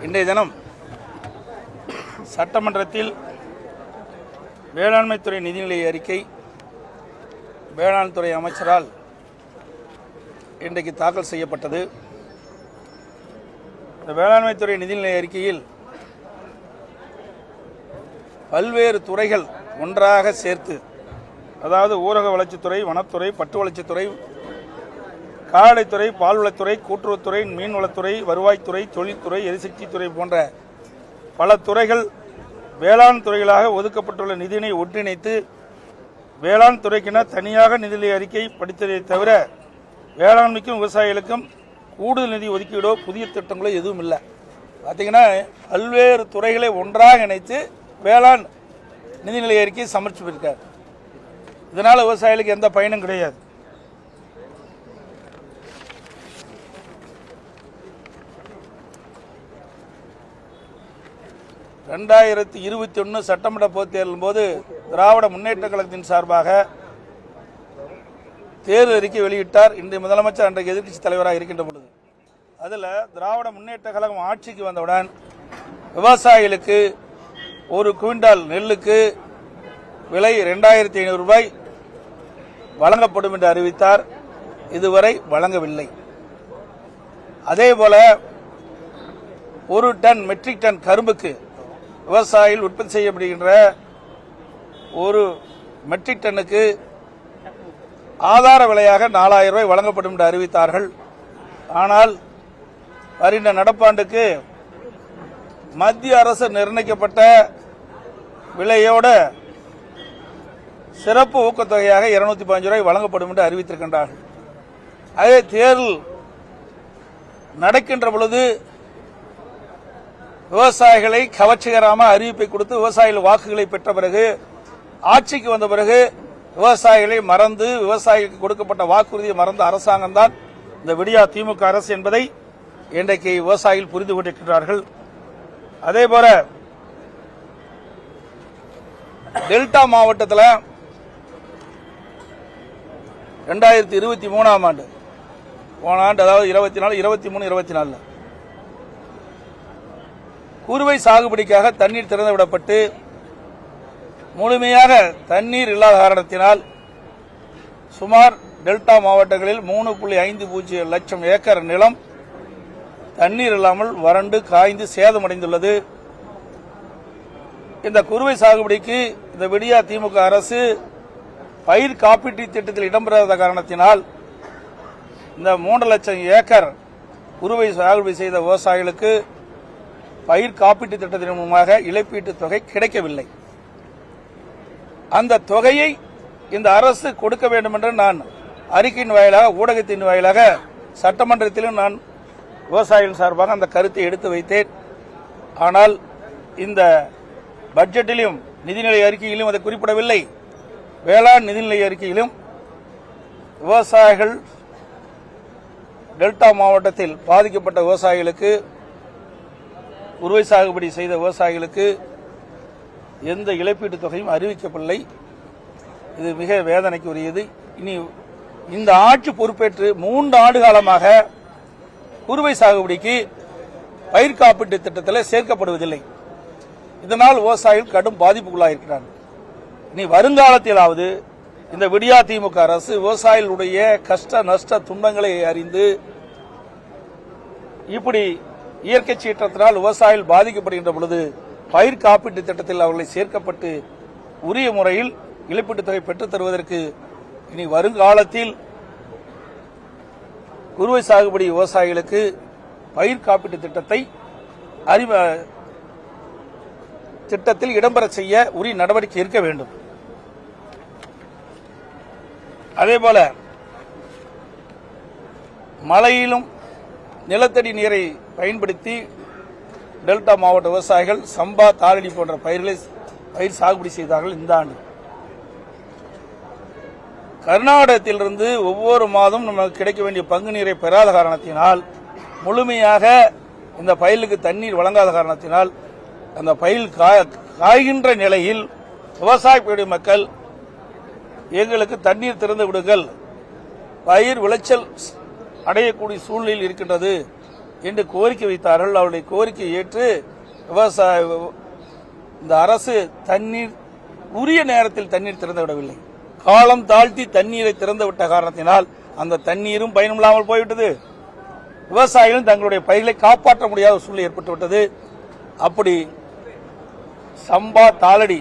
இன்றைய தினம் சட்டமன்றத்தில் வேளாண்மைத்துறை நிதிநிலை அறிக்கை வேளாண் துறை அமைச்சரால் இன்றைக்கு தாக்கல் செய்யப்பட்டது. இந்த வேளாண்மைத்துறை நிதிநிலை அறிக்கையில் பல்வேறு துறைகள் ஒன்றாக சேர்த்து, அதாவது ஊரக வளர்ச்சித்துறை, வனத்துறை, பட்டு வளர்ச்சித்துறை, கால்நடைத்துறை, பால்வளத்துறை, கூட்டுறவுத்துறை, மீன்வளத்துறை, வருவாய்த்துறை, தொழில்துறை, எரிசக்தித்துறை போன்ற பல துறைகள் வேளாண் துறைகளாக ஒதுக்கப்பட்டுள்ள நிதியினை ஒன்றிணைத்து வேளாண் துறைக்கென தனியாக நிதிநிலை அறிக்கை படித்ததை தவிர வேளாண்மைக்கும் விவசாயிகளுக்கும் கூடுதல் நிதி ஒதுக்கீடோ புதிய திட்டங்களோ எதுவும் இல்லை. பார்த்தீங்கன்னா பல்வேறு துறைகளை ஒன்றாக இணைத்து வேளாண் நிதிநிலை அறிக்கையை சமர்ப்பித்திருக்கார். இதனால் விவசாயிகளுக்கு எந்த பயனும் கிடையாது. ரெண்டாயிரத்தி 2021 சட்டமன்ற பொதுத் தேர்தலின் போது திராவிட முன்னேற்ற கழகத்தின் சார்பாக தேர்தல் அறிக்கை வெளியிட்டார் இன்றைய முதலமைச்சர், அன்றைக்கு எதிர்க்கட்சி தலைவராக இருக்கின்ற பொழுது. அதில் திராவிட முன்னேற்ற கழகம் ஆட்சிக்கு வந்தவுடன் விவசாயிகளுக்கு ஒரு குவிண்டால் நெல்லுக்கு விலை 2500 ரூபாய் வழங்கப்படும் என்று அறிவித்தார். இதுவரை வழங்கவில்லை. அதேபோல ஒரு டன் மெட்ரிக் டன் கரும்புக்கு விவசாயிகள் உற்பத்தி செய்யப்படுகின்ற ஒரு மெட்ரிக் டன்னுக்கு ஆதார விலையாக 4000 ரூபாய் வழங்கப்படும் என்று அறிவித்தார்கள். ஆனால் வருகின்ற நடப்பாண்டுக்கு மத்திய அரசு நிர்ணயிக்கப்பட்ட விலையோடு சிறப்பு ஊக்கத்தொகையாக 215 ரூபாய் வழங்கப்படும் என்று அறிவித்திருக்கின்றார்கள். அதே தேர்தல் நடக்கின்ற பொழுது விவசாயிகளை கவர்ச்சிகரமாக அறிவிப்பை கொடுத்து விவசாயிகள் வாக்குகளை பெற்ற பிறகு ஆட்சிக்கு வந்த பிறகு விவசாயிகளை மறந்து, விவசாயிகளுக்கு கொடுக்கப்பட்ட வாக்குறுதியை மறந்த அரசாங்கம் தான் இந்த விடியா திமுக அரசு என்பதை இன்றைக்கு விவசாயிகள் புரிந்து கொண்டிருக்கிறார்கள். அதேபோல டெல்டா மாவட்டத்தில் 2023 ஆண்டு, போன ஆண்டு, அதாவது 24, 23, 24 குறுவை சாகுபடிக்காக தண்ணீர் திறந்து விடப்பட்டு முழுமையாக தண்ணீர் இல்லாத காரணத்தினால் சுமார் டெல்டா மாவட்டங்களில் 3.50 லட்சம் ஏக்கர் நிலம் தண்ணீர் இல்லாமல் வறண்டு காய்ந்து சேதமடைந்துள்ளது. இந்த குறுவை சாகுபடிக்கு இந்த விடியா திமுக அரசு பயிர் காப்பீட்டு திட்டத்தில் இடம்பெறாத காரணத்தினால் இந்த 3 லட்சம் ஏக்கர் குறுவை சாகுபடி செய்த விவசாயிகளுக்கு பயிர் காப்பீட்டு திட்டத்தின் மூலமாக இழப்பீட்டு தொகை கிடைக்கவில்லை. அந்த தொகையை இந்த அரசு கொடுக்க வேண்டும் என்று நான் அறிக்கையின் வாயிலாக, ஊடகத்தின் வாயிலாக சட்டமன்றத்திலும் நான் விவசாயிகள் சார்பாக அந்த கருத்தை எடுத்து வைத்தேன். ஆனால் இந்த பட்ஜெட்டிலும் நிதிநிலை அறிக்கையிலும் அதை குறிப்பிடவில்லை. வேளாண் நிதிநிலை அறிக்கையிலும் விவசாயிகள், டெல்டா மாவட்டத்தில் பாதிக்கப்பட்ட விவசாயிகளுக்கு, குறுவை சாகுபடி செய்த விவசாயிகளுக்கு எந்த இழப்பீட்டு தொகையும் அறிவிக்கப்படவில்லை. இது மிக வேதனைக்கு உரியது. இனி இந்த ஆட்சி பொறுப்பேற்று 3 ஆண்டு காலமாக குறுவை சாகுபடிக்கு பயிர் காப்பீட்டு திட்டத்தில் சேர்க்கப்படுவதில்லை. இதனால் விவசாயிகள் கடும் பாதிப்புக்குள்ளாயிருக்கிறார்கள். இனி வருங்காலத்திலாவது இந்த விடியா திமுக அரசு விவசாயிகளுடைய கஷ்ட நஷ்ட துன்பங்களை அறிந்து, இப்படி இயற்கை சீற்றத்தினால் விவசாயிகள் பாதிக்கப்படுகின்ற பொழுது பயிர் காப்பீட்டு திட்டத்தில் அவர்களை சேர்க்கப்பட்டு உரிய முறையில் இழப்பீட்டுத் தொகை பெற்றுத் தருவதற்கு இனி வருங்காலத்தில் குறுவை சாகுபடி விவசாயிகளுக்கு பயிர் காப்பீட்டு திட்டத்தில் இடம்பெற செய்ய உரிய நடவடிக்கை இருக்க வேண்டும். அதேபோல மழையிலும் நிலத்தடி நீரை பயன்படுத்தி டெல்டா மாவட்ட விவசாயிகள் சம்பா, தாளடி போன்ற பயிர் சாகுபடி செய்தார்கள். இந்த ஆண்டு கர்நாடகத்திலிருந்து ஒவ்வொரு மாதம் நமக்கு கிடைக்க வேண்டிய பங்கு நீரை பெறாத காரணத்தினால், முழுமையாக இந்த பயிலுக்கு தண்ணீர் வழங்காத காரணத்தினால் அந்த பயில் காய்கின்ற நிலையில் விவசாய மக்கள் எங்களுக்கு தண்ணீர் திறந்து விடுங்கள், பயிர் விளைச்சல் அடையக்கூடிய சூழ்நிலையில் இருக்கின்றது, என்று கோரிக்கை வைத்தார்கள். அவருடைய கோரிக்கையை ஏற்று விவசாய இந்த அரசு தண்ணீர் உரிய நேரத்தில் தண்ணீர் திறந்து விடவில்லை. காலம் தாழ்த்தி தண்ணீரை திறந்து விட்ட காரணத்தினால் அந்த தண்ணீரும் பயனில்லாமல் போய்விட்டது. விவசாயிகள் தங்களுடைய பயிர்களை காப்பாற்ற முடியாத சூழ்நிலை ஏற்பட்டுவிட்டது. அப்படி சம்பா தாளடி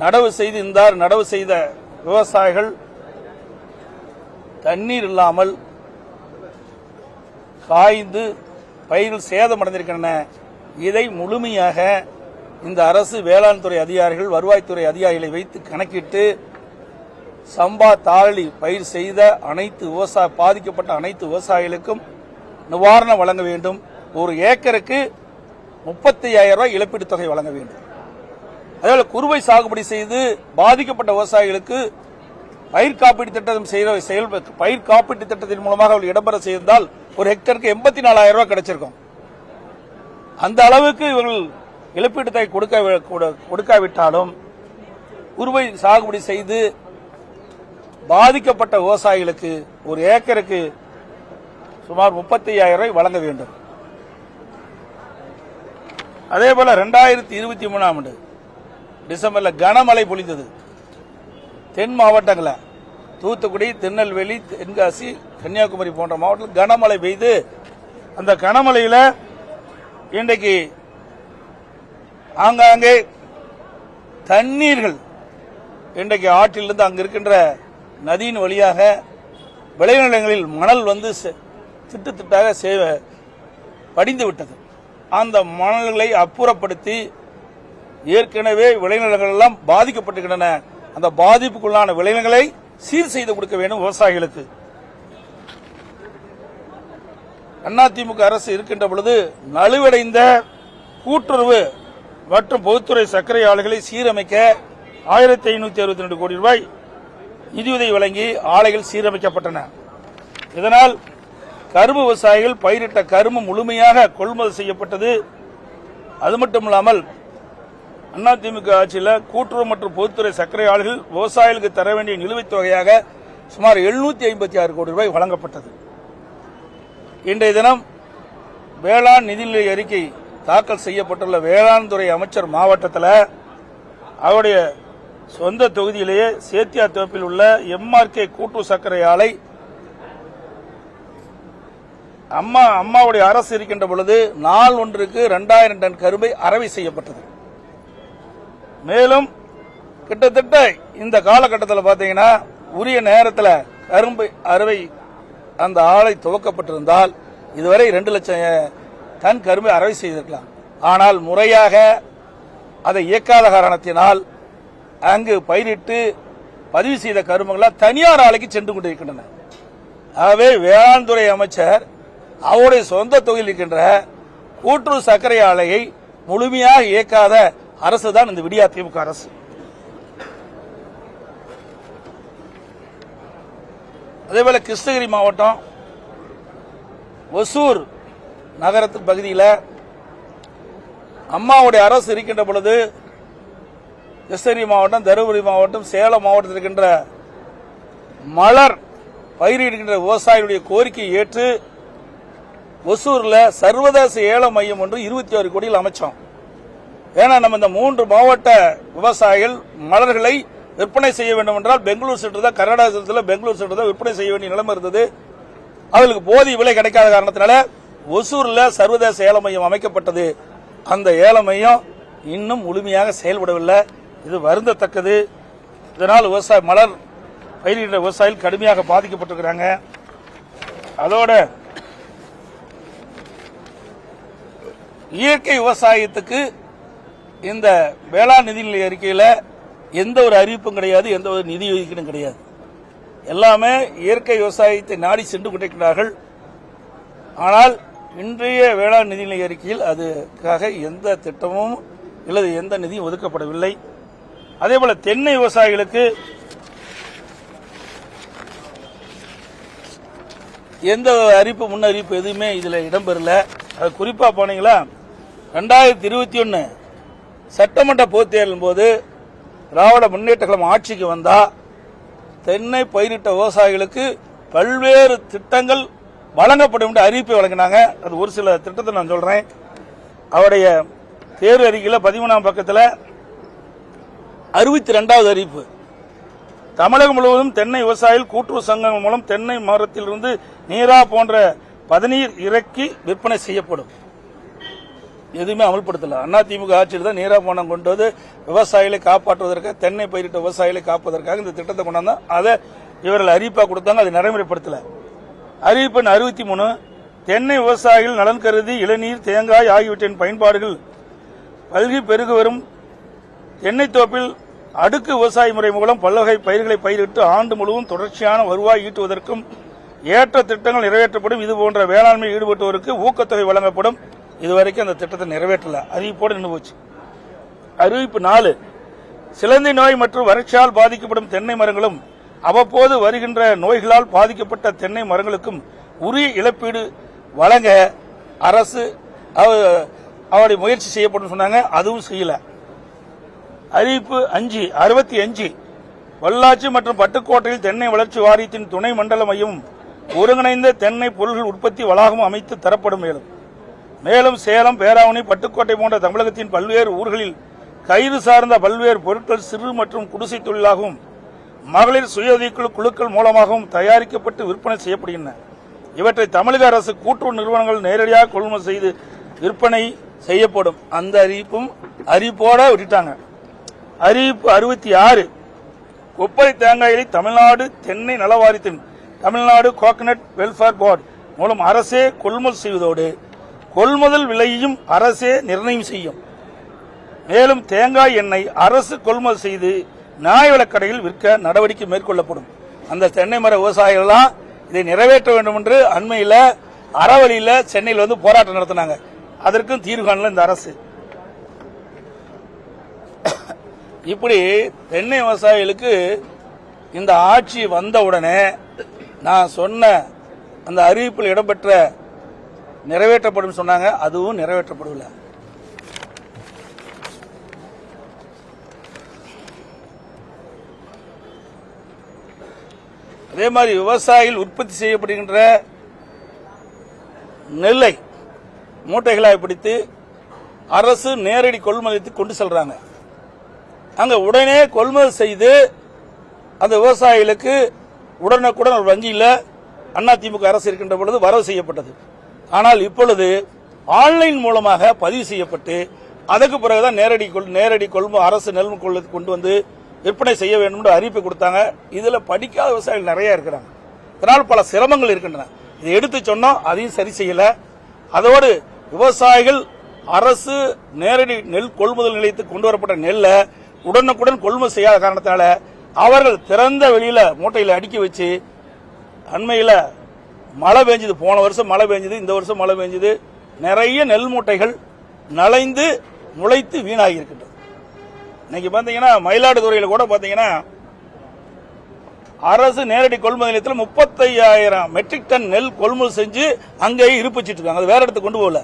நடவு செய்த விவசாயிகள் தண்ணீர் இல்லாமல் காய்ந்து பயிர்கள் சேதமடைந்திருக்கின்றன. இதை முழுமையாக இந்த அரசு வேளாண் துறை அதிகாரிகள் வருவாய்த்துறை அதிகாரிகளை வைத்து கணக்கிட்டு சம்பா தாளடி பயிர் செய்த பாதிக்கப்பட்ட அனைத்து விவசாயிகளுக்கும் நிவாரணம் வழங்க வேண்டும். ஒரு ஏக்கருக்கு 35,000 ரூபாய் இழப்பீட்டுத் தொகை வழங்க வேண்டும். அதேபோல குறுவை சாகுபடி செய்து பாதிக்கப்பட்ட விவசாயிகளுக்கு பயிர் காப்பீட்டு திட்டம் பயிர் காப்பீட்டு திட்டத்தின் மூலமாக அவர்கள் இடம்பெற செய்தால் ஒரு ஹெக்டருக்கு 84,000 ரூபாய் கிடைச்சிருக்கும். அந்த அளவுக்கு இவர்கள் இழப்பீட்டு தொகை கொடுக்காவிட்டாலும் குறுவை சாகுபடி செய்து பாதிக்கப்பட்ட விவசாயிகளுக்கு ஒரு ஏக்கருக்கு சுமார் 35,000 ரூபாய் வழங்க வேண்டும். அதேபோல 2023 ஆண்டு டிசம்பர்ல கனமழை பொழிந்தது. தென் மாவட்டங்களில் தூத்துக்குடி, திருநெல்வேலி, தென்காசி, கன்னியாகுமரி போன்ற மாவட்டத்தில் கனமழை பெய்து அந்த கனமழையில இன்றைக்கு ஆங்காங்கே தண்ணீர்கள் இன்றைக்கு ஆற்றிலிருந்து அங்கு இருக்கின்ற நதியின் வழியாக விளைநிலங்களில் மணல் வந்து திட்டாக படிந்து விட்டது. அந்த மணல்களை அப்புறப்படுத்தி ஏற்கனவே விளைநிலங்கள் எல்லாம் பாதிக்கப்பட்டிருக்கின்றன. அந்த பாதிப்புக்குள்ளான விளைநிலங்களை சீர் செய்து கொடுக்க வேண்டும் விவசாயிகளுக்கு. அதிமுக அரசு இருக்கின்ற பொழுது நலிவடைந்த கூட்டுறவு மற்றும் பொதுத்துறை சர்க்கரை ஆலைகளை சீரமைக்க 1562 கோடி ரூபாய் நிதியுதவி வழங்கி ஆலைகள் சீரமைக்கப்பட்டன. இதனால் கரும்பு விவசாயிகள் பயிரிட்ட கரும்பு முழுமையாக கொள்முதல் செய்யப்பட்டது. அது மட்டுமில்லாமல் அதிமுக ஆட்சியில் கூட்டுறவு மற்றும் பொதுத்துறை சர்க்கரை ஆலைகள் விவசாயிகளுக்கு தர வேண்டிய நிலுவைத் தொகையாக சுமார் 756 கோடி ரூபாய் வழங்கப்பட்டது. இன்றைய தினம் வேளாண் நிதிநிலை அறிக்கை தாக்கல் செய்யப்பட்டுள்ள வேளாண் துறை அமைச்சர் மாவட்டத்தில் அவருடைய சொந்த தொகுதியிலேயே சேத்தியா தோப்பில் உள்ள எம்ஆர்கே கூட்டு சர்க்கரை ஆலை அம்மாவுடைய அரசு இருக்கின்ற பொழுது நாள் ஒன்றுக்கு 2000 டன் கரும்பை அறவை செய்யப்பட்டது. மேலும் கிட்டத்தட்ட இந்த காலகட்டத்தில் பார்த்தீங்கன்னா உரிய நேரத்தில் கரும்பு அறுவை அந்த ஆலை துவக்கப்பட்டிருந்தால் இதுவரை 2 லட்சம் டன் கரும்பை அறுவை செய்திருக்கலாம். ஆனால் முறையாக அதை இயக்காத காரணத்தினால் அங்கு பயிரிட்டு பதிவு செய்த கரும்புகள் தனியார் ஆலைக்கு சென்று கொண்டிருக்கின்றன. ஆகவே வேளாண் துறை அமைச்சர் அவருடைய சொந்த தொகுதியில் இருக்கின்ற கூட்டுறவு சர்க்கரை ஆலையை முழுமையாக இயக்காத அரசுதான் இந்த விடியா திமுக அரசு. அதேபோல கிருஷ்ணகிரி மாவட்டம் ஒசூர் நகரத்து பகுதியில் அம்மாவுடைய அரசு இருக்கின்ற பொழுது கிருஷ்ணகிரி மாவட்டம், தருமபுரி மாவட்டம், சேலம் மாவட்டத்தில் இருக்கின்ற மலர் பயிரிடுகின்ற விவசாயிகளுடைய கோரிக்கையை ஏற்று ஒசூர்ல சர்வதேச ஏல மையம் ஒன்று 26 கோடியில் அமைச்சோம். ஏன்னா நம்ம இந்த 3 மாவட்ட விவசாயிகள் மலர்களை விற்பனை செய்ய வேண்டும் என்றால் பெங்களூர் சென்று தான், கர்நாடகத்தில் பெங்களூர் சென்று தான் விற்பனை செய்ய வேண்டிய நிலைமை இருந்தது. அவர்களுக்கு போதிய விலை கிடைக்காத காரணத்தினால ஒசூர்ல சர்வதேச ஏல மையம் அமைக்கப்பட்டது. அந்த ஏல மையம் இன்னும் முழுமையாக செயல்படவில்லை. இது வருந்தத்தக்கது. இதனால் மலர் பயிரிடுற விவசாயிகள் கடுமையாக பாதிக்கப்பட்டிருக்கிறாங்க. அதோட இயற்கை விவசாயத்துக்கு இந்த வேளாண் நிதிநிலை அறிக்கையில் எந்த ஒரு அறிவிப்பும் கிடையாது, எந்த ஒரு நிதி ஒதுக்கீடும் கிடையாது. எல்லாமே இயற்கை விவசாயத்தை நாடி சென்று கொண்டிருக்கிறார்கள். ஆனால் இன்றைய வேளாண் நிதிநிலை அறிக்கையில் அதுக்காக எந்த திட்டமும் அல்லது எந்த நிதியும் ஒதுக்கப்படவில்லை. அதேபோல தென்னை விவசாயிகளுக்கு எந்த அறிவிப்பு முன்னறிவிப்பு எதுவுமே இதில் இடம்பெறல. அது குறிப்பா போனீங்களா 2021 சட்டமன்ற பொதுத் தேர்தலின் போது திராவிட முன்னேற்ற கழகம் ஆட்சிக்கு வந்தா தென்னை பயிரிட்ட விவசாயிகளுக்கு பல்வேறு திட்டங்கள் வழங்கப்படும் என்று அறிவிப்பை வழங்கினாங்க. அது ஒரு சில திட்டத்தை நான் சொல்றேன். அவருடைய தேர்வு அறிக்கையில் 13ஆம் பக்கத்தில் 62வது அறிவிப்பு, தமிழகம் முழுவதும் தென்னை விவசாயிகள் கூட்டுறவு சங்கங்கள் மூலம் தென்னை மரத்திலிருந்து நீரா போன்ற பதநீர் இறக்கி விற்பனை செய்யப்படும். எதுவுமே அமல்படுத்தல. அதிமுக ஆட்சியில் தான் நீரா போனம் கொண்டு வந்து விவசாயிகளை காப்பாற்றுவதற்காக, தென்னை பயிரிட்ட விவசாயிகளை காப்பதற்காக இந்த திட்டத்தை கொண்டாந்து அதை இவர்கள் அறிவிப்பா கொடுத்தாங்க. அதை நடைமுறைப்படுத்தல. அறிவிப்பு 63, தென்னை விவசாயிகள் நலன் கருதி இளநீர், தேங்காய் ஆகியவற்றின் பயன்பாடுகள் பல்கி பெருகு வரும் தென்னை தோப்பில் அடுக்கு விவசாய முறை மூலம் பல்வகை பயிர்களை பயிரிட்டு ஆண்டு முழுவதும் தொடர்ச்சியான வருவாய் ஈட்டுவதற்கும் ஏற்ற திட்டங்கள் நிறைவேற்றப்படும். இதுபோன்ற வேளாண்மையில் ஈடுபட்டோருக்கு ஊக்கத்தொகை வழங்கப்படும். இதுவரைக்கும் அந்த திட்டத்தை நிறைவேற்றல, அறிவிப்போடு நின்று போச்சு. அறிவிப்பு 4, சிலந்தி நோய் மற்றும் வறட்சியால் பாதிக்கப்படும் தென்னை மரங்களும் அவ்வப்போது வருகின்ற நோய்களால் பாதிக்கப்பட்ட தென்னை மரங்களுக்கும் உரிய இழப்பீடு வழங்க அரசு அவருடைய முயற்சி செய்யப்படும் சொன்னாங்க. அதுவும் செய்யல. அறிவிப்பு 65, பொள்ளாச்சி மற்றும் பட்டுக்கோட்டையில் தென்னை வளர்ச்சி வாரியத்தின் துணை மண்டல மையமும் ஒருங்கிணைந்த தென்னை பொருட்கள் உற்பத்தி வளாகமும் அமைத்து தரப்படும். மேலும் சேலம், பேராவணி, பட்டுக்கோட்டை போன்ற தமிழகத்தின் பல்வேறு ஊர்களில் கயிறு சார்ந்த பல்வேறு பொருட்கள் சிறு மற்றும் குடிசை தொழிலாகவும் மகளிர் சுய உதவிக்குழு குழுக்கள் மூலமாகவும் தயாரிக்கப்பட்டு விற்பனை செய்யப்படுகின்றன. இவற்றை தமிழக அரசு கூட்டுறவு நிறுவனங்கள் நேரடியாக கொள்முதல் செய்து விற்பனை செய்யப்படும். அந்த அறிவிப்போட விட்டுட்டாங்க. அறிவிப்பு 66, கொப்பரை தேங்காய்களை தமிழ்நாடு தென்னை நலவாரியத்தின் தமிழ்நாடு கோகனட் வெல்ஃபேர் போர்டு மூலம் அரசே கொள்முதல் செய்வதோடு கொள்முதல் விலையையும் அரசே நிர்ணயம் செய்யும். மேலும் தேங்காய் எண்ணெய் அரசு கொள்முதல் செய்து நியாய விலைக் கடையில் விற்க நடவடிக்கை மேற்கொள்ளப்படும். அந்த தென்னை மர விவசாயிகள் இதை நிறைவேற்ற வேண்டும் என்று அண்மையில் அறவழியில் சென்னையில் வந்து போராட்டம் நடத்தினாங்க. அதற்கும் தீர்வு காணல இந்த அரசு. இப்படி தென்னை விவசாயிகளுக்கு இந்த ஆட்சி வந்தவுடனே நான் சொன்ன அந்த அறிவிப்பில் இடம்பெற்ற நிறைவேற்றப்படும் சொன்னாங்க. அதுவும் நிறைவேற்றப்படவில்லை. அதே மாதிரி விவசாயிகள் உற்பத்தி செய்யப்படுகின்ற நெல்லை மூட்டைகளாக பிடித்து அரசு நேரடி கொள்முதலுக்கு கொண்டு செல்றாங்க. அங்க உடனே கொள்முதல் செய்து அந்த விவசாயிகளுக்கு உடனுக்குடன் ஒரு வங்கியில் அதிமுக அரசு இருக்கின்ற பொழுது வரவு செய்யப்பட்டது. ஆனால் இப்பொழுது ஆன்லைன் மூலமாக பதிவு செய்யப்பட்டு அதுக்கு பிறகுதான் நேரடி கொள்முதல் அரசு நெல் கொண்டு வந்து விற்பனை செய்ய வேண்டும் என்று அறிவிப்பு கொடுத்தாங்க. இதுல படிக்காத விவசாயிகள் நிறைய இருக்கிறாங்க. இதனால் பல சிரமங்கள் இருக்கின்றன. இதை எடுத்து சொன்னோம், அதையும் சரி செய்யல. அதோடு விவசாயிகள் அரசு நேரடி நெல் கொள்முதல் நிலையத்துக்கு கொண்டு வரப்பட்ட நெல்லை உடனுக்குடன் கொள்முதல் செய்யாத காரணத்தால அவர்கள் திறந்த வெளியில மூட்டையில அடுக்கி வச்சு, அண்மையில் மழை பெஞ்சது, போன வருஷம் மழை பெஞ்சது, இந்த வருஷம் மழை பெஞ்சது, நிறைய நெல் மூட்டைகள் நனைந்து முளைத்து வீணாகி இருக்கின்றது. இன்னைக்கு பாத்தீங்கன்னா மயிலாடுதுறையில் கூட பாத்தீங்கன்னா அரசு நேரடி கொள்முதல் நிலையத்தில் 35,000 மெட்ரிக் டன் நெல் கொள்முதல் செஞ்சு அங்கேயே இருப்பிச்சிட்டு இருக்காங்க. அது வேற இடத்துக்கு கொண்டு போகல.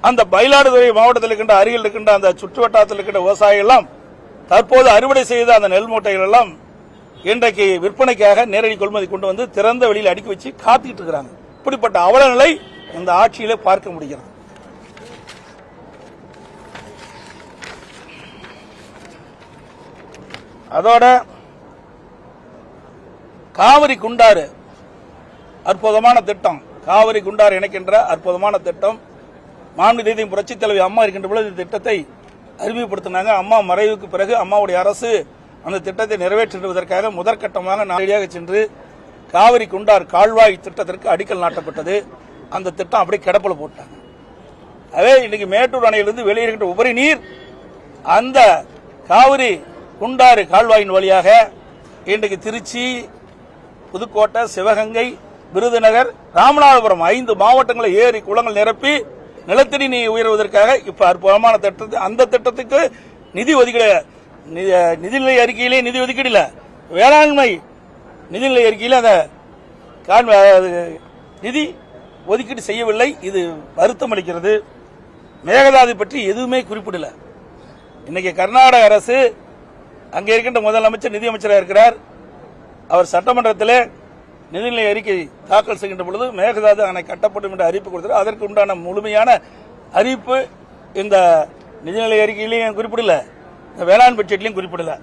அந்த மயிலாடுதுறை மாவட்டத்தில் இருக்கின்ற அருகில் இருக்கின்ற அந்த சுற்று வட்டாரத்தில் இருக்கின்ற விவசாயிகள் எல்லாம் தற்போது அறுவடை செய்த அந்த நெல் மூட்டைகள் எல்லாம் இன்றைக்கு விற்பனைக்காக நேரடி கொள்முதல் கொண்டு வந்து திறந்த வெளியில் அடுக்கி வச்சு காத்துக்கிட்டு இருக்கிறாங்க. இப்படிப்பட்ட அவல நிலை இந்த ஆட்சியிலே பார்க்க முடிகிறது. அதோட காவிரி குண்டாறு அற்புதமான திட்டம், காவிரி குண்டாறு இணைக்கின்ற அற்புதமான திட்டம். மாண்புமிகு புரட்சித் தலைவி அம்மா இருக்கின்ற பொழுது இந்த திட்டத்தை அறிமுகப்படுத்தினாங்க. அம்மா மறைவுக்கு பிறகு அம்மாவுடைய அரசு அந்த திட்டத்தை நிறைவேற்றுவதற்காக முதற்கட்டமாக நேரடியாக சென்று காவிரி குண்டார் கால்வாய் திட்டத்திற்கு அடிக்கல் நாட்டப்பட்டது. அந்த திட்டம் அப்படியே கிடப்பில போட்டாங்க. அதே இன்னைக்கு மேட்டூர் அணையிலிருந்து வெளியேறுகின்ற உபரி நீர் அந்த காவிரி குண்டாறு கால்வாயின் வழியாக இன்றைக்கு திருச்சி, புதுக்கோட்டை, சிவகங்கை, விருதுநகர், ராமநாதபுரம் 5 மாவட்டங்களை ஏரி குளங்கள் நிரப்பி நிலத்தடி நீர் உயர்வதற்காக இப்ப அற்புதமான திட்டத்தை, அந்த திட்டத்துக்கு நிதி ஒதுக்கீடு, நிதிநிலை அறிக்கையிலே நிதி ஒதுக்கீடு இல்ல, வேளாண்மை நிதிநிலை அறிக்கையில் அந்த நிதி ஒதுக்கீடு செய்யவில்லை. இது வருத்தம் அளிக்கிறது. மேகதாது பற்றி எதுவுமே குறிப்பிடல. இன்னைக்கு கர்நாடக அரசு அங்கே இருக்கின்ற முதலமைச்சர் நிதியமைச்சராக இருக்கிறார். அவர் சட்டமன்றத்தில் நிதிநிலை அறிக்கை தாக்கல் செய்கின்ற பொழுது மேகதாது அணை கட்டப்படும் என்று அறிவிப்பு கொடுத்தார். அதற்கு உண்டான முழுமையான அறிவிப்பு இந்த நிதிநிலை அறிக்கையிலையும் குறிப்பிடல, இந்த வேளாண் பட்ஜெட்லையும் குறிப்பிடல.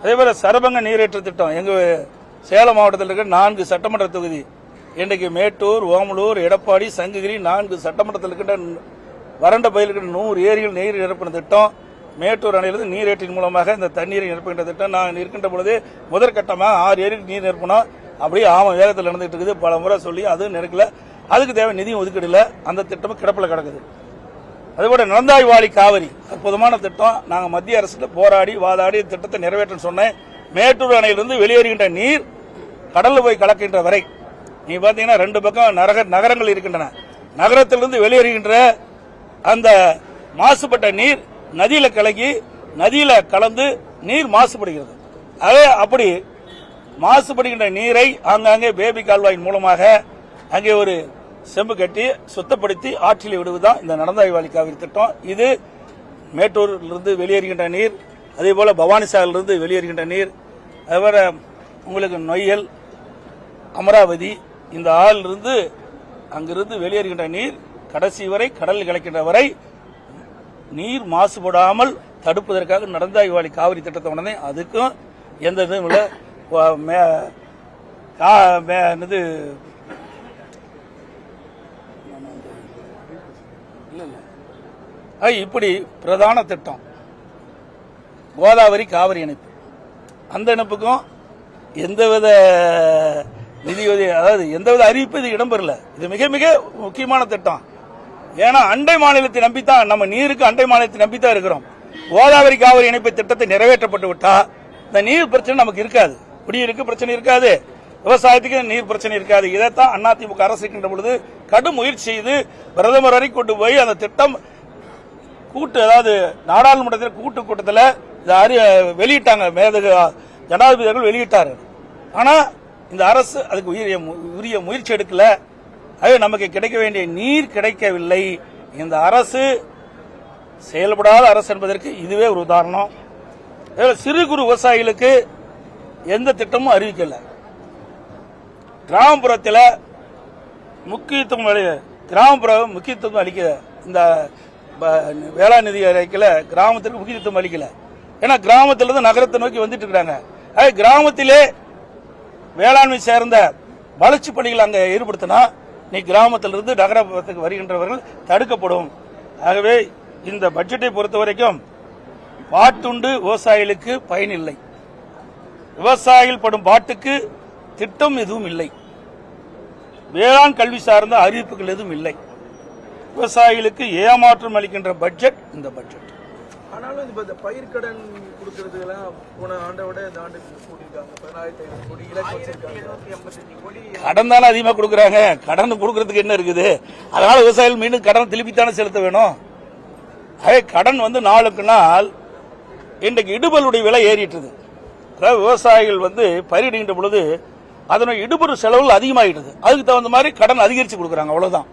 அதேபோல சரபங்க நீரேற்ற திட்டம் எங்க சேலம் மாவட்டத்தில் இருக்கிற 4 சட்டமன்ற தொகுதி, இன்றைக்கு மேட்டூர், ஓமலூர், எடப்பாடி, சங்ககிரி 4 சட்டமன்றத்தில் இருக்கின்ற வறண்ட பகுதியில் இருக்கிற 100 ஏரிகள் நீர் நிரப்பின திட்டம். மேட்டூர் அணையிலிருந்து நீரேற்றின் மூலமாக இந்த தண்ணீரை நிரப்புகின்ற திட்டம் நான் இருக்கின்ற பொழுது முதற்கட்டமாக 6 ஏரிக்கு நீர் நிரப்பணும். அப்படியே வேகத்தில் நடந்துட்டு இருக்குது. பல முறை சொல்லி அது நிற்கல. அதுக்கு தேவை நிதியும் ஒதுக்கீடுல அந்த திட்டமும் கிடப்பில் கிடக்குது. அதேபோல நடந்தாய்வாளி காவிரி அற்புதமான திட்டம். நாங்கள் மத்திய அரசு போராடி வாதாடி திட்டத்தை நிறைவேற்ற சொன்னேன். மேட்டூர் அணையிலிருந்து வெளியேறுகின்ற நீர் கடல்ல போய் கலக்கின்ற வரை நீ பாத்தீங்கன்னா 2 பக்கம் நகரங்கள் இருக்கின்றன. நகரத்திலிருந்து வெளியேறுகின்ற அந்த மாசுபட்ட நீர் நதியில கலங்கி நதியில கலந்து நீர் மாசுபடுகிறது. அதே அப்படி மாசுபடுகின்ற நீரை ஆங்காங்கே பேபி கால்வாயின் மூலமாக அங்கே ஒரு செம்பு கட்டி சுத்தப்படுத்தி ஆற்றில் விடுவதுதான் இந்த நடந்தாய்வாளி காவிரி திட்டம். இது மேட்டூரிலிருந்து வெளியேறுகின்ற நீர், அதே போல பவானிசாகரிலிருந்து வெளியேறுகின்ற நீர், அதுபோல உங்களுக்கு நொய்யல், அமராவதி இந்த ஆறிலிருந்து அங்கிருந்து வெளியேறுகின்ற நீர் கடைசி வரை கடலில் கலக்கின்ற வரை நீர் மாசுபடாமல் தடுப்பதற்காக நடந்தாய்வாளி காவிரி திட்டத்தை உடனே அதுக்கும் எந்த இதுவும் இல்லை. இப்படி பிரதான திட்டம் கோதாவரி காவிரி இணைப்பு. அந்த இணைப்புக்கும் எந்தவித நிதி அதாவது எந்தவித அறிவிப்பு இது இடம்பெறல. இது மிக மிக முக்கியமான திட்டம். ஏன்னா அண்டை மாநிலத்தை நம்பித்தான், நம்ம நீருக்கு அண்டை மாநிலத்தை நம்பித்தான் இருக்கிறோம். கோதாவரி காவிரி இணைப்பு திட்டத்தை நிறைவேற்றப்பட்டு விட்டா இந்த நீர் பிரச்சனை நமக்கு இருக்காது, குடியிருக்கு பிரச்சனை இருக்காது, விவசாயத்துக்கு நீர் பிரச்சனை இருக்காது. இதைத்தான் அதிமுக அரசு இருக்கின்ற பொழுது கடும் முயற்சி செய்து பிரதமர் வரை கொண்டு போய் அந்த திட்டம் கூட்டு, அதாவது நாடாளுமன்றத்தில் கூட்டு கூட்டத்தில் வெளியிட்டாங்க. ஜனாதிபதி அவர்கள் வெளியிட்டார். ஆனா இந்த அரசு அதுக்கு உரிய முயற்சி எடுக்கல. அது நமக்கு கிடைக்க வேண்டிய நீர் கிடைக்கவில்லை. இந்த அரசு செயல்படாத அரசு என்பதற்கு இதுவே ஒரு உதாரணம். சிறு குறு விவசாயிகளுக்கு எந்த திட்டமும் அறிவிக்கல. கிராமப்புறத்தில் முக்கியத்துவம் அளிக்க இந்த வேளாண் நிதி அறிக்கையில கிராமத்திற்கு முக்கியத்துவம் அளிக்கல. ஏன்னா கிராமத்திலிருந்து நகரத்தை நோக்கி வந்துட்டு இருக்காங்க. கிராமத்திலே வேளாண்மை சேர்ந்த வளர்ச்சி பணிகள் அங்க ஈடுபடுத்தினா நீ கிராமத்திலிருந்து நகரத்துக்கு வருகின்றவர்கள் தடுக்கப்படும். ஆகவே இந்த பட்ஜெட்டை பொறுத்த வரைக்கும் பாட்டுண்டு விவசாயிகளுக்கு பயனில்லை, விவசாயிகள் படும் பாட்டுக்கு திட்டம் எதுவும் இல்லை, வேளாண் கல்வி சார்ந்த அறிவிப்புகள் எதுவும் இல்லை. விவசாயிகளுக்கு ஏமாற்றம் அளிக்கின்ற பட்ஜெட் இந்த பட்ஜெட். ஆனாலும் இந்த பயிர்க்கடன் கொடுக்கறதுலாம் போன ஆண்டோட இந்த ஆண்டு கூட்டியிருக்காங்க. 17,500 கோடி இலக்கு வச்சிருக்காங்க. கடன் தானே அதிகமாக கொடுக்குறாங்க. கடன் கொடுக்கறதுக்கு என்ன இருக்குது? அதனால விவசாயிகள் மீண்டும் கடன் திருப்பித்தானே செலுத்த வேணும். அதே கடன் நாளுக்கு நாள் இன்றைக்கு இடுபொருளுடைய விலை ஏறிட்டுது. அதாவது விவசாயிகள் பயிரிடுகின்ற பொழுது அதனுடைய இடுபொருள் செலவுகள் அதிகமாகிடுது. அதுக்கு தகுந்த மாதிரி கடன் அதிகரித்து கொடுக்குறாங்க. அவ்வளவுதான்.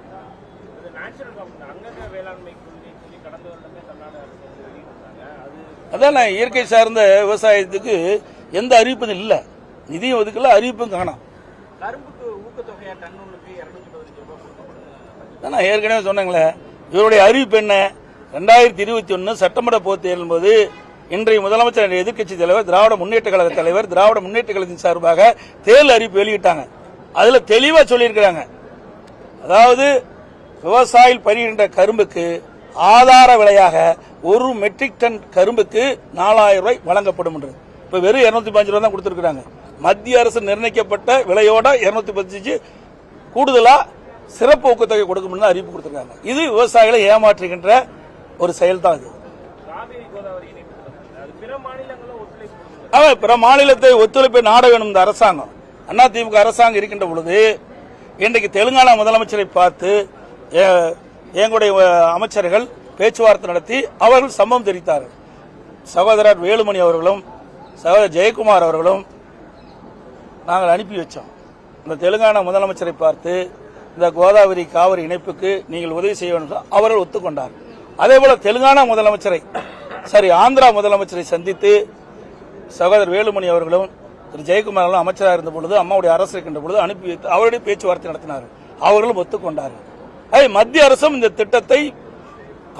அதான் இயற்கை சார்ந்த விவசாயத்துக்கு எந்த அறிவிப்பும் இல்லை, நிதியும் ஒதுக்கல, அறிவிப்பும் காணோம். நான் ஏற்கனவே சொன்னேங்களே, இவருடைய அறிவிப்பு என்ன? 2021 சட்டமன்ற பொதுத் தேர்தலின் போது இன்றைய முதலமைச்சர், எதிர்க்கட்சி தலைவர், திராவிட முன்னேற்ற கழக தலைவர், திராவிட முன்னேற்ற கழகத்தின் சார்பாக தேர்தல் அறிவிப்பு வெளியிட்டாங்க. அதுல தெளிவா சொல்லியிருக்கிறாங்க. அதாவது விவசாயிகள் பயிரிடுகின்ற கரும்புக்கு ஆதார விலையாக 1 மெட்ரிக் டன் கரும்புக்கு 4,000 ரூபாய் வழங்கப்படும் என்று. இப்ப வெறும் 215 ரூபாய் தான் கொடுத்திருக்காங்க. மத்திய அரசு நிர்ணயிக்கப்பட்ட விலையோட 215 கூடுதலா சிறப்பு ஊக்கத்தொகை கொடுக்கும் அறிவிப்பு கொடுத்திருக்காங்க. இது விவசாயிகளை ஏமாற்றுகின்ற ஒரு செயல் தான். இது பிற மாநிலத்தை ஒத்துழைப்பை நாட வேணும். இந்த அரசாங்கம், அதிமுக அரசாங்கம் இருக்கின்ற பொழுது இன்றைக்கு தெலுங்கானா முதலமைச்சரை பார்த்து எங்களுடைய அமைச்சர்கள் பேச்சுவார்த்தை நடத்தி அவர்கள் சம்மதம் தெரிவித்தார்கள். சகோதரர் வேலுமணி அவர்களும் சகோதரர் ஜெயக்குமார் அவர்களும் நாங்கள் அனுப்பி வச்சோம். இந்த தெலுங்கானா முதலமைச்சரை பார்த்து இந்த கோதாவரி காவிரி இணைப்புக்கு நீங்கள் உதவி செய்ய வேண்டும் அவர்கள் ஒத்துக்கொண்டார். அதேபோல தெலுங்கானா முதலமைச்சரை ஆந்திரா முதலமைச்சரை சந்தித்து சகோதரர் வேலுமணி அவர்களும் திரு ஜெயக்குமார் எல்லாம் அமைச்சராக இருந்த பொழுது, அம்மாவுடைய அரசு இருக்கின்ற பொழுது அனுப்பி வைத்து அவருடைய பேச்சுவார்த்தை நடத்தினார். அவர்களும் ஒத்துக்கொண்டார்கள். மத்திய அரசும் இந்த திட்டத்தை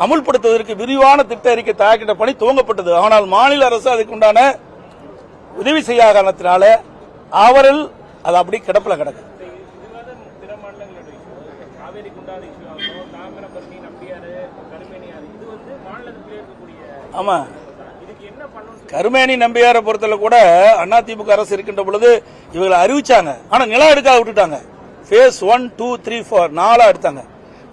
அமுல்படுத்துவதற்கு விரிவான திட்ட அறிக்கை தயாரிக்கின்ற பணி துவங்கப்பட்டது. ஆனால் மாநில அரசு அதுக்குண்டான உதவி செய்யாத காரணத்தினால அவர்கள் அது அப்படி கிடப்பில் கிடக்கு. ஆமா, கருமேனி நம்பியாரை பொறுத்தல கூட அதிமுக அரசு இருக்கின்ற பொழுது இவங்களை அறிவிச்சாங்க. ஆனா நிலம் எடுக்காத விட்டுட்டாங்க. Phase 1, 2, 3, 4 4 எடுத்தாங்க.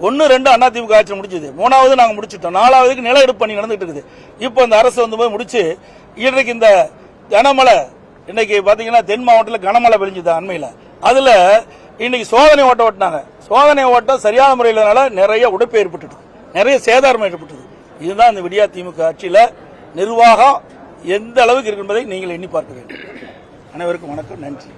1, 2 அதிமுக ஆட்சி முடிச்சது. 3வது நாங்க முடிச்சிட்டோம். 4வதுக்கு நில எடுப்பு பணி நடந்துட்டு இருக்குது. இப்போ இந்த அரசு வந்து போய் முடிச்சு இன்றைக்கு இந்த கனமழை, இன்னைக்கு பாத்தீங்கன்னா தென் மாவட்டத்தில் கனமழை பெஞ்சது அண்மையில. அதுல இன்னைக்கு சோதனை ஓட்டம் ஓட்டினாங்க. சோதனை ஓட்டம் சரியான முறையிலனால நிறைய உடைப்பு ஏற்பட்டுது, நிறைய சேதாரம் ஏற்பட்டது. இதுதான் இந்த விடியா திமுக ஆட்சியில நிர்வாகம் எந்த அளவுக்கு இருக்கு என்பதை நீங்கள் எண்ணி பார்க்க வேண்டும். அனைவருக்கும் வணக்கம், நன்றி.